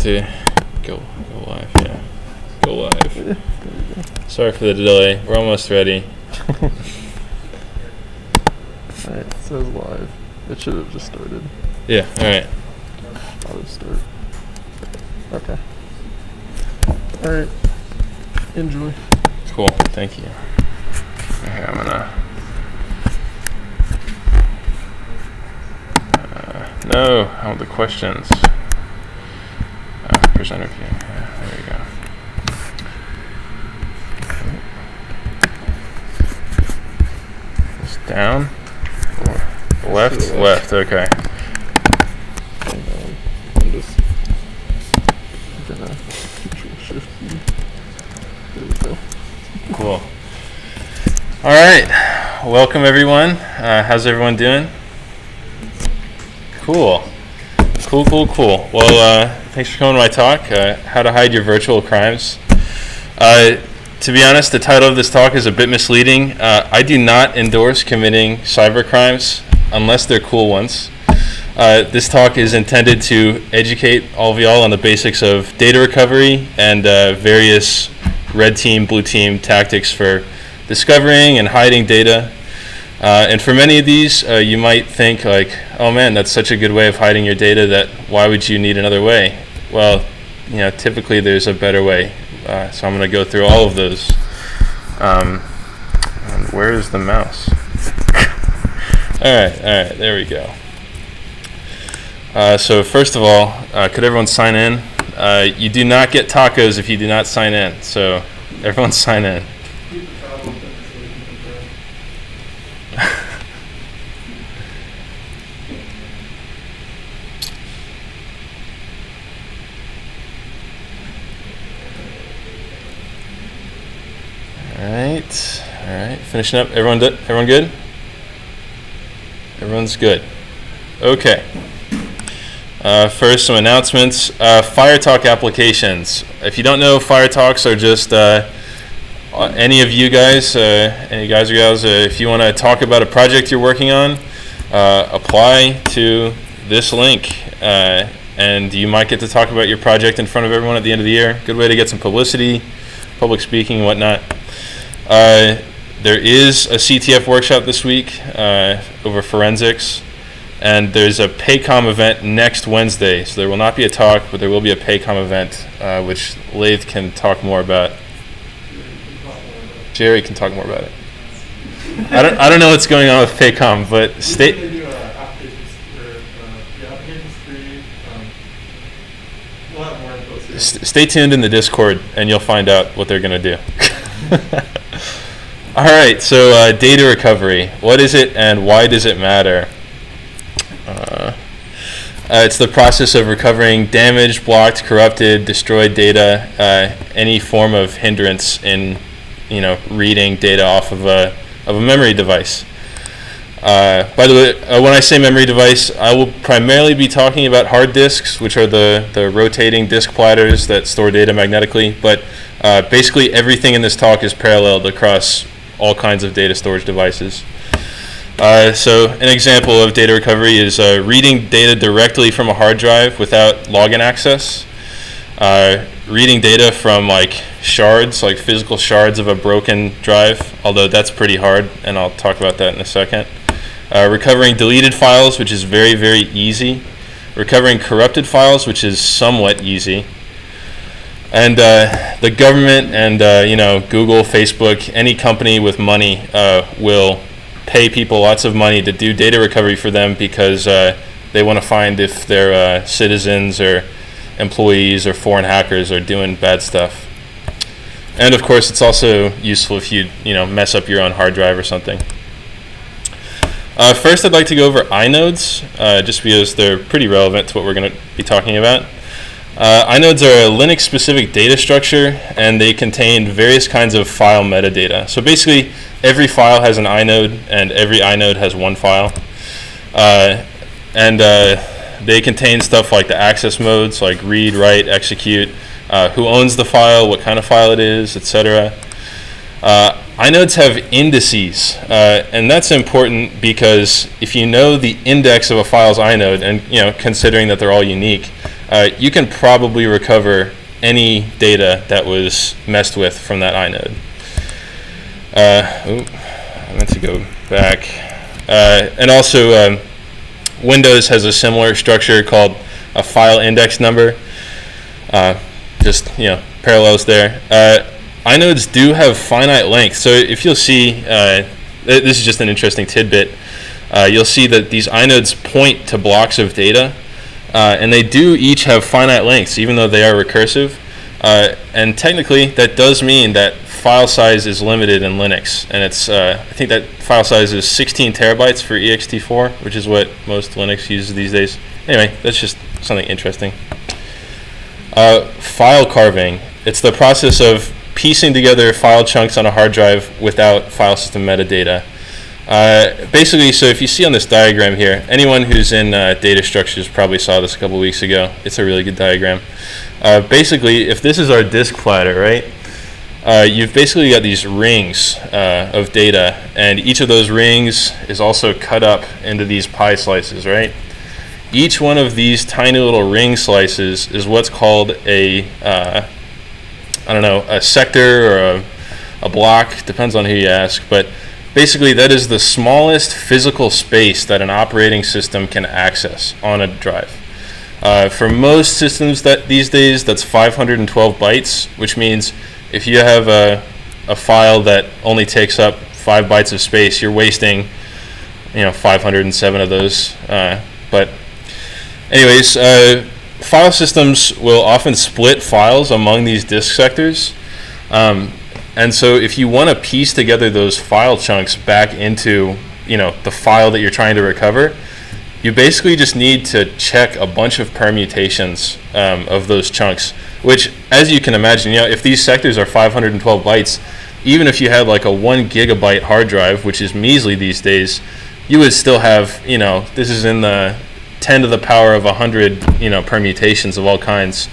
to go live. Yeah, go live. Sorry for the delay. We're almost ready. Alright, it says live. It should have just started. Yeah. All right. Auto start. Okay. Alright. Enjoy. Cool. Thank you. Here, I'm gonna. No, I want the questions. Presenter view. Yeah, there you go. Just down. Left. Left. Okay. I'm just gonna Control Shift key. There we go. Cool. All right. Welcome everyone. How's everyone doing? Cool. Cool. Well, thanks for coming to my talk, How to Hide Your Virtual Crimes. To be honest, the title of this talk is a bit misleading. I do not endorse committing cyber crimes unless they're cool ones. This talk is intended to educate all of y'all on the basics of data recovery and various red team, blue team tactics for discovering and hiding data. And for many of these, you might think like, oh man, that's such a good way of hiding your data that why would you need another way? Well, typically there's a better way. So I'm going to go through all of those. And where is the mouse? All right, there we go. So first of all, could everyone sign in? You do not get tacos if you do not sign in. So everyone sign in. All right. Finishing up. Everyone good? Everyone's good. Okay. First, some announcements. FireTalk applications. If you don't know, FireTalks are just any of you guys, any guys or gals, if you want to talk about a project you're working on, apply to this link, and you might get to talk about your project in front of everyone at the end of the year. Good way to get some publicity, public speaking, and whatnot. There is a CTF workshop this week over forensics, and there's a Paycom event next Wednesday. So there will not be a talk, but there will be a Paycom event, which Laith can talk more about. Jerry can talk more about it. I don't know what's going on with Paycom, but stay tuned in the Discord, and you'll find out what they're going to do. All right, so data recovery. What is it and why does it matter? It's the process of recovering damaged, blocked, corrupted, destroyed data, any form of hindrance in reading data off of a memory device. By the way, when I say memory device, I will primarily be talking about hard disks, which are the rotating disk platters that store data magnetically, but basically everything in this talk is paralleled across all kinds of data storage devices. So an example of data recovery is reading data directly from a hard drive without login access, reading data from like shards, like physical shards of a broken drive, although that's pretty hard, and I'll talk about that in a second. Recovering deleted files, which is very, very easy. Recovering corrupted files, which is somewhat easy. And the government and Google, Facebook, any company with money will pay people lots of money to do data recovery for them because they want to find if their citizens or employees or foreign hackers are doing bad stuff. And of course, it's also useful if you mess up your own hard drive or something. First, I'd like to go over inodes, just because they're pretty relevant to what we're going to be talking about. Inodes are a Linux-specific data structure, and they contain various kinds of file metadata. So basically, every file has an inode, and every inode has one file. They contain stuff like the access modes, like read, write, execute, who owns the file, what kind of file it is, etc. Inodes have indices, and that's important because if you know the index of a file's inode, and considering that they're all unique, you can probably recover any data that was messed with from that inode. I meant to go back. And also, Windows has a similar structure called a file index number. Just, parallels there. Inodes do have finite length. So if you'll see, this is just an interesting tidbit. You'll see that these inodes point to blocks of data, and they do each have finite lengths, even though they are recursive. And technically, that does mean that file size is limited in Linux, and it's I think that file size is 16 terabytes for ext4, which is what most Linux uses these days. Anyway, that's just something interesting. File carving. It's the process of piecing together file chunks on a hard drive without file system metadata. Basically, so if you see on this diagram here, anyone who's in data structures probably saw this a couple weeks ago. It's a really good diagram. Basically, if this is our disk platter, right, you've basically got these rings of data, and each of those rings is also cut up into these pie slices, right? Each one of these tiny little ring slices is what's called a sector or a block, depends on who you ask, but basically that is the smallest physical space that an operating system can access on a drive. For most systems these days, that's 512 bytes, which means if you have a file that only takes up 5 bytes of space, you're wasting 507 of those. But anyways, file systems will often split files among these disk sectors. And so if you want to piece together those file chunks back into the file that you're trying to recover, you basically just need to check a bunch of permutations of those chunks, which, as you can imagine, if these sectors are 512 bytes, even if you had like a 1 gigabyte hard drive, which is measly these days, you would still have, this is in the 10 to the power of 100, permutations of all kinds.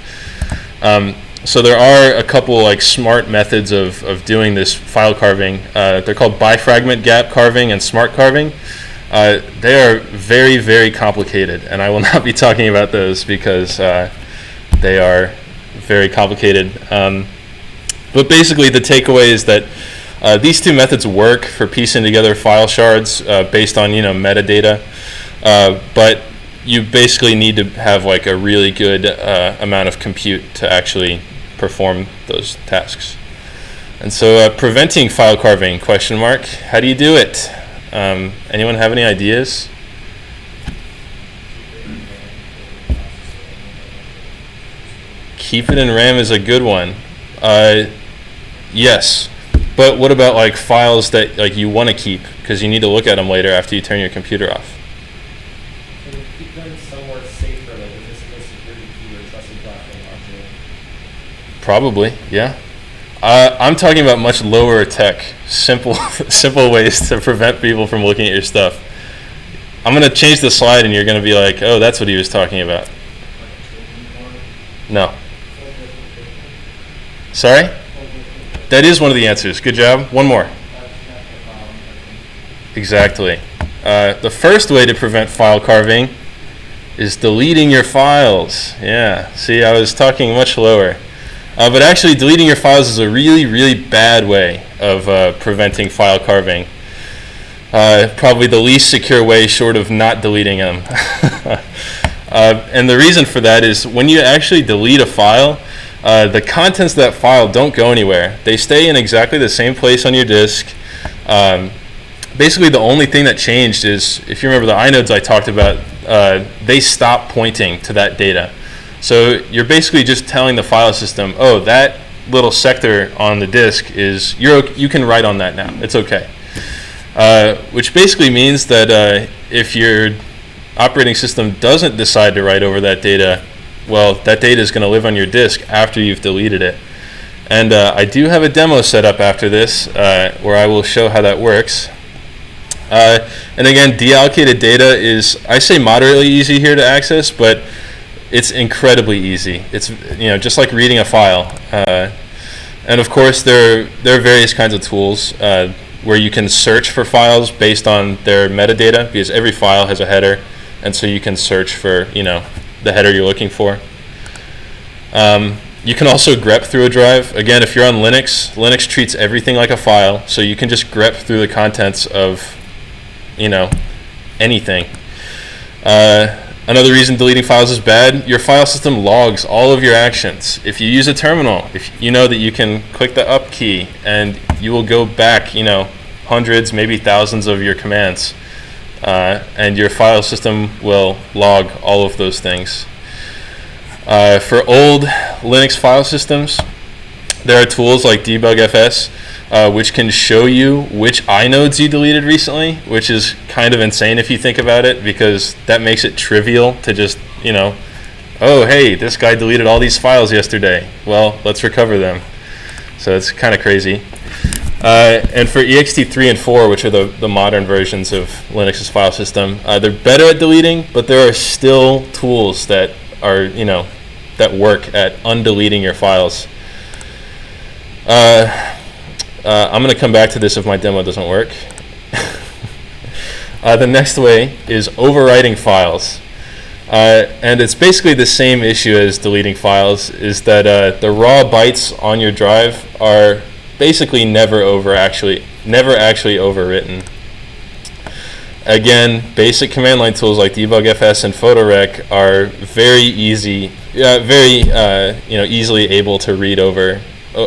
So there are a couple like smart methods of doing this file carving. They're called bifragment gap carving and smart carving. They are very, very complicated, and I will not be talking about those because they are very complicated. But basically the takeaway is that these two methods work for piecing together file shards based on metadata, but you basically need to have like a really good amount of compute to actually perform those tasks. And so preventing file carving, ? How do you do it? Anyone have any ideas? Keep it in RAM is a good one. Yes, but what about like files that like you want to keep because you need to look at them later after you turn your computer off? Can you keep them somewhere safer, like a physical security key or trusted platform module? Probably, yeah. I'm talking about much lower tech, simple ways to prevent people from looking at your stuff. I'm going to change the slide and you're going to be like, oh, that's what he was talking about. No. Sorry? That is one of the answers. Good job. One more. Exactly. The first way to prevent file carving is deleting your files. Yeah. See, I was talking much lower. But actually, deleting your files is a really, really bad way of preventing file carving. Probably the least secure way short of not deleting them. And the reason for that is when you actually delete a file, the contents of that file don't go anywhere. They stay in exactly the same place on your disk. Basically, the only thing that changed is, if you remember the inodes I talked about, they stop pointing to that data. So you're basically just telling the file system, oh, that little sector on the disk is, you can write on that now. It's okay. Which basically means that if your operating system doesn't decide to write over that data, well, that data is going to live on your disk after you've deleted it. And I do have a demo set up after this where I will show how that works. And again, deallocated data is, I say moderately easy here to access, but it's incredibly easy. It's just like reading a file. And of course, there are various kinds of tools where you can search for files based on their metadata, because every file has a header, and so you can search for the header you're looking for. You can also grep through a drive. Again, if you're on Linux, Linux treats everything like a file, so you can just grep through the contents of, anything. Another reason deleting files is bad, your file system logs all of your actions. If you use a terminal, if you know that you can click the up key and you will go back, hundreds, maybe thousands of your commands, and your file system will log all of those things. For old Linux file systems, there are tools like debugfs, which can show you which inodes you deleted recently, which is kind of insane if you think about it, because that makes it trivial to just, oh, hey, this guy deleted all these files yesterday. Well, let's recover them. So it's kind of crazy. And for ext3 and 4, which are the modern versions of Linux's file system, they're better at deleting, but there are still tools that are, that work at undeleting your files. I'm going to come back to this if my demo doesn't work. The next way is overwriting files. And it's basically the same issue as deleting files, is that the raw bytes on your drive are basically never actually overwritten. Again, basic command line tools like debugfs and photorec are very easily able to read over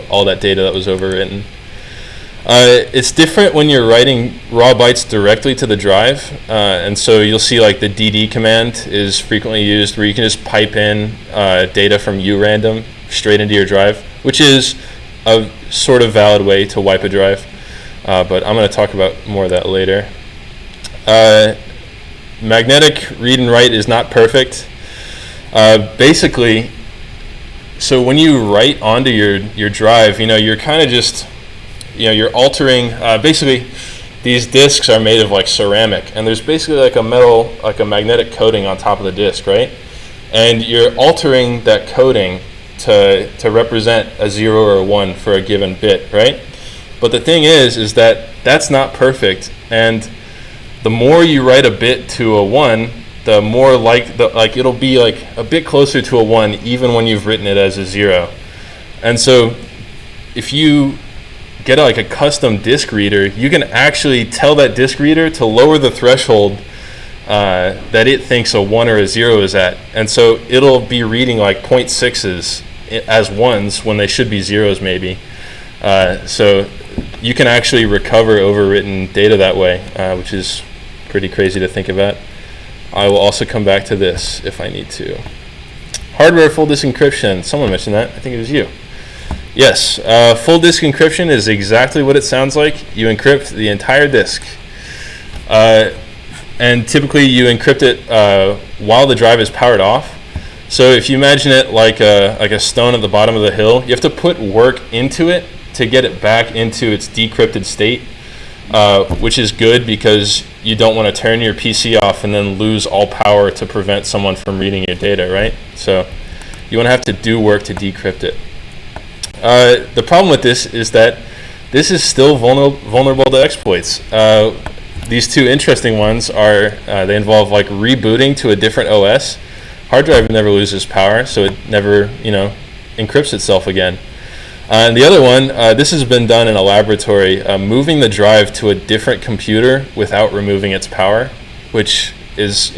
all that data that was overwritten. It's different when you're writing raw bytes directly to the drive, and so you'll see like the dd command is frequently used, where you can just pipe in data from urandom straight into your drive, which is a sort of valid way to wipe a drive, but I'm going to talk about more of that later. Magnetic read and write is not perfect. Basically, so when you write onto your drive, you're kind of just, you're altering, basically these disks are made of like ceramic, and there's basically like a metal, like a magnetic coating on top of the disk, right? And you're altering that coating to represent a 0 or a 1 for a given bit, right? But the thing is that that's not perfect, and the more you write a bit to a 1, the more it'll be like a bit closer to a 1 even when you've written it as a 0. And so if you get like a custom disk reader, you can actually tell that disk reader to lower the threshold that it thinks a 1 or a 0 is at. And so it'll be reading like 0.6s as 1s when they should be 0s maybe. So you can actually recover overwritten data that way, which is pretty crazy to think about. I will also come back to this if I need to. Hardware full disk encryption. Someone mentioned that. I think it was you. Yes, full disk encryption is exactly what it sounds like. You encrypt the entire disk. And typically you encrypt it while the drive is powered off. So if you imagine it like a stone at the bottom of the hill, you have to put work into it to get it back into its decrypted state, which is good because you don't want to turn your PC off and then lose all power to prevent someone from reading your data, right? So you want to have to do work to decrypt it. The problem with this is that this is still vulnerable to exploits. These two interesting ones are, they involve like rebooting to a different OS. Hard drive never loses power, so it never, encrypts itself again. And the other one, this has been done in a laboratory, moving the drive to a different computer without removing its power, which is,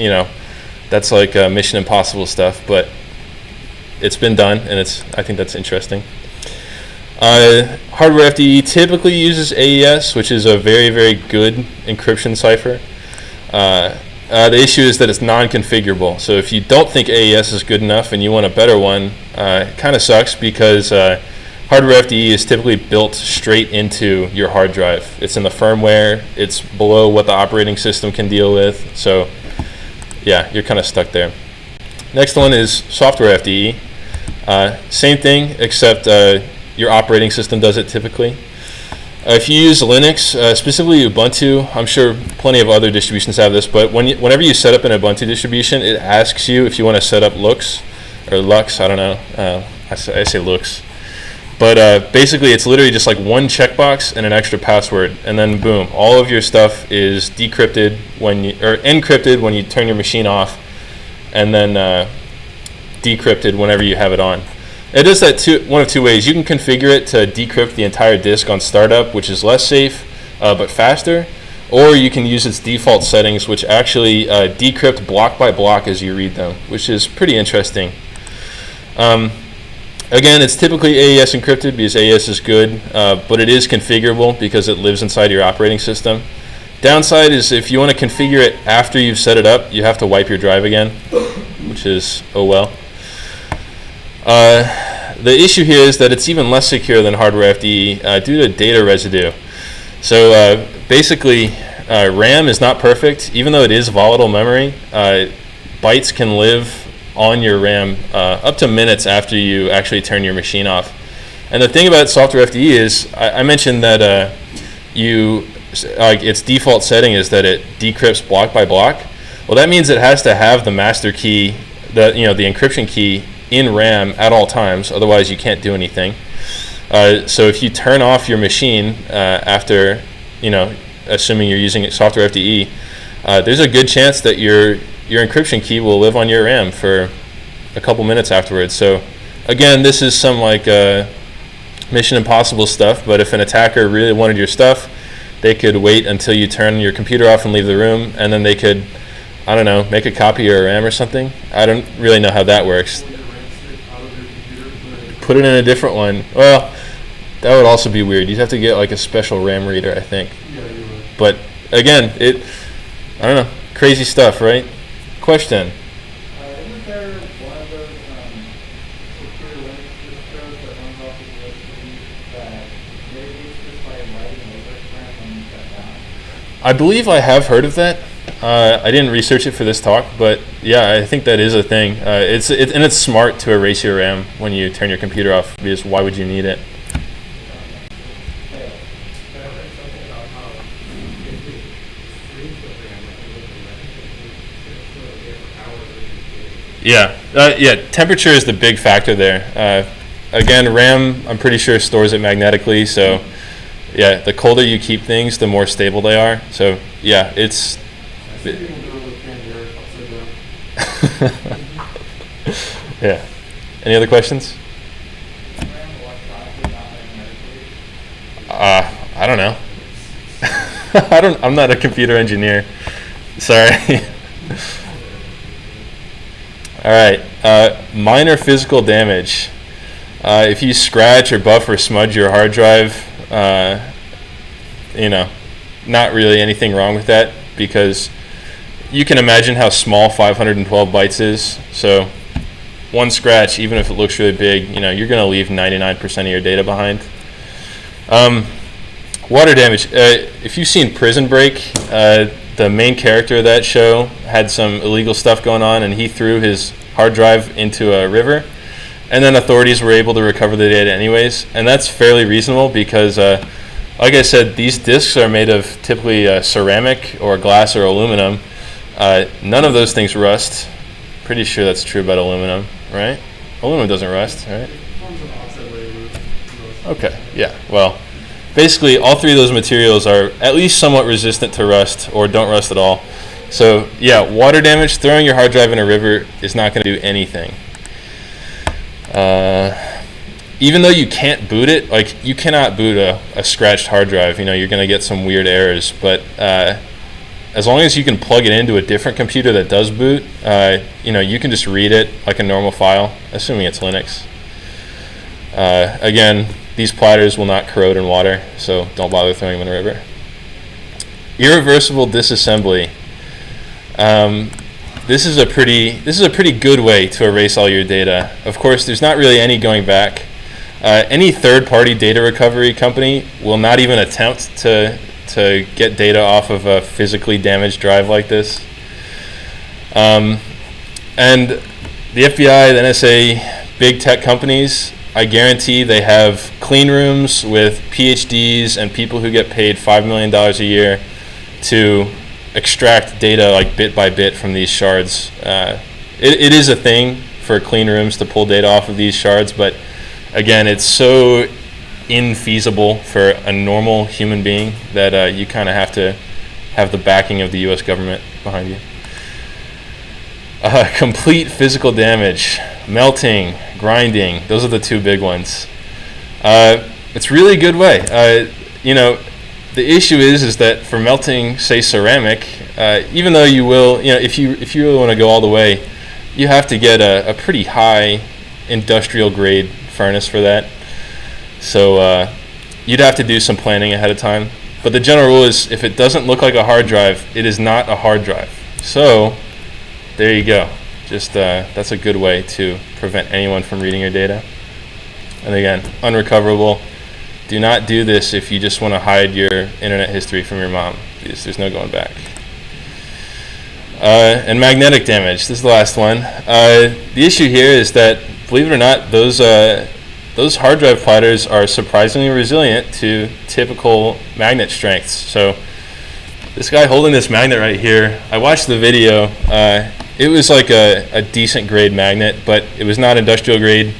that's like Mission Impossible stuff, but it's been done, and I think that's interesting. Hardware FDE typically uses AES, which is a very, very good encryption cipher. The issue is that it's non-configurable. So if you don't think AES is good enough and you want a better one, it kind of sucks because hardware FDE is typically built straight into your hard drive. It's in the firmware. It's below what the operating system can deal with. So yeah, you're kind of stuck there. Next one is software FDE. Same thing, except your operating system does it typically. If you use Linux, specifically Ubuntu, I'm sure plenty of other distributions have this, but whenever you set up an Ubuntu distribution, it asks you if you want to set up Lux, or Lux, I don't know, I say Lux. But basically it's literally just like one checkbox and an extra password, and then boom, all of your stuff is decrypted or encrypted when you turn your machine off, and then decrypted whenever you have it on. It does that one of two ways. You can configure it to decrypt the entire disk on startup, which is less safe but faster, or you can use its default settings, which actually decrypt block by block as you read them, which is pretty interesting. Again, it's typically AES encrypted because AES is good, but it is configurable because it lives inside your operating system. Downside is if you want to configure it after you've set it up, you have to wipe your drive again, which is, oh well. The issue here is that it's even less secure than hardware FDE due to data residue. So basically, RAM is not perfect. Even though it is volatile memory, bytes can live on your RAM up to minutes after you actually turn your machine off. And the thing about software FDE is, I mentioned that its default setting is that it decrypts block by block. Well, that means it has to have the master key, the encryption key in RAM at all times. Otherwise, you can't do anything. So if you turn off your machine after, assuming you're using software FDE, there's a good chance that your encryption key will live on your RAM for a couple minutes afterwards. So again, this is some Mission Impossible stuff, but if an attacker really wanted your stuff, they could wait until you turn your computer off and leave the room, and then they could, I don't know, make a copy of your RAM or something. I don't really know how that works. Put it in a different one. Well, that would also be weird. You'd have to get like a special RAM reader, I think. Yeah, you would. But again, I don't know, crazy stuff, right? Question. Isn't there one of those secure Linux distros that runs off of USB that mitigates this by writing over RAM when you shut down? I believe I have heard of that. I didn't research it for this talk, but yeah, I think that is a thing. And it's smart to erase your RAM when you turn your computer off, because why would you need it? Yeah, temperature is the big factor there. Again, RAM, I'm pretty sure stores it magnetically, so yeah, the colder you keep things, the more stable they are. So yeah, it's... Yeah. Any other questions? I don't know. I'm not a computer engineer. Sorry. All right, minor physical damage. If you scratch or buff or smudge your hard drive, not really anything wrong with that, because you can imagine how small 512 bytes is. So one scratch, even if it looks really big, you're going to leave 99% of your data behind. Water damage. If you've seen Prison Break, the main character of that show had some illegal stuff going on, and he threw his hard drive into a river, and then authorities were able to recover the data anyways. And that's fairly reasonable because, like I said, these disks are made of typically ceramic or glass or aluminum. None of those things rust. Pretty sure that's true about aluminum, right? Aluminum doesn't rust, right? Okay, yeah, well, basically all three of those materials are at least somewhat resistant to rust or don't rust at all. So yeah, water damage, throwing your hard drive in a river is not going to do anything. Even though you can't boot it, like you cannot boot a scratched hard drive, you're going to get some weird errors, but as long as you can plug it into a different computer that does boot, you can just read it like a normal file, assuming it's Linux. Again, these platters will not corrode in water, so don't bother throwing them in a river. Irreversible disassembly. This is a pretty good way to erase all your data. Of course, there's not really any going back. Any third-party data recovery company will not even attempt to get data off of a physically damaged drive like this. And the FBI, the NSA, big tech companies, I guarantee they have clean rooms with PhDs and people who get paid $5 million a year to extract data like bit by bit from these shards. It is a thing for clean rooms to pull data off of these shards, but again, it's so infeasible for a normal human being that you kind of have to have the backing of the US government behind you. Complete physical damage. melting, grinding. Those are the two big ones. It's really a good way. You know, the issue is that for melting, say, ceramic, even though you will, you know, if you really want to go all the way, you have to get a pretty high industrial grade furnace for that. So you'd have to do some planning ahead of time. But the general rule is if it doesn't look like a hard drive, it is not a hard drive. So there you go. Just that's a good way to prevent anyone from reading your data. And again, unrecoverable. Do not do this if you just want to hide your internet history from your mom. There's no going back. And magnetic damage. This is the last one. The issue here is that, believe it or not, those hard drive platters are surprisingly resilient to typical magnet strengths. So this guy holding this magnet right here, I watched the video. It was like a decent grade magnet, but it was not industrial grade.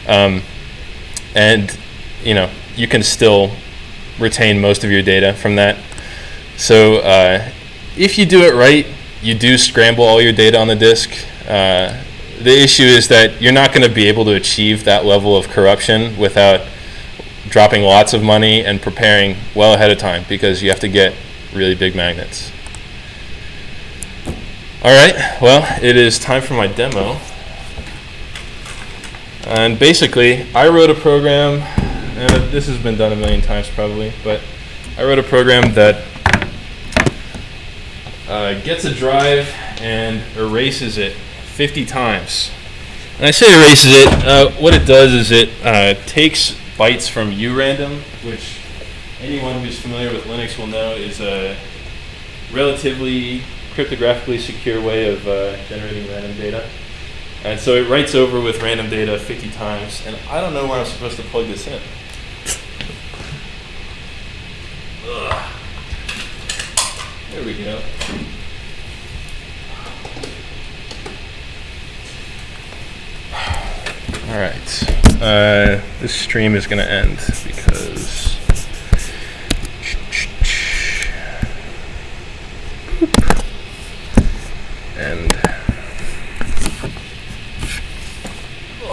And you know, you can still retain most of your data from that. So if you do it right, you do scramble all your data on the disk. The issue is that you're not going to be able to achieve that level of corruption without dropping lots of money and preparing well ahead of time, because you have to get really big magnets. All right, well, it is time for my demo. And basically, I wrote a program, and this has been done a million times probably, but I wrote a program that gets a drive and erases it 50 times. And I say erases it, what it does is it takes bytes from urandom, which anyone who's familiar with Linux will know is a relatively cryptographically secure way of generating random data. And so it writes over with random data 50 times, and I don't know where I'm supposed to plug this in. Ugh. There we go. All right, this stream is going to end because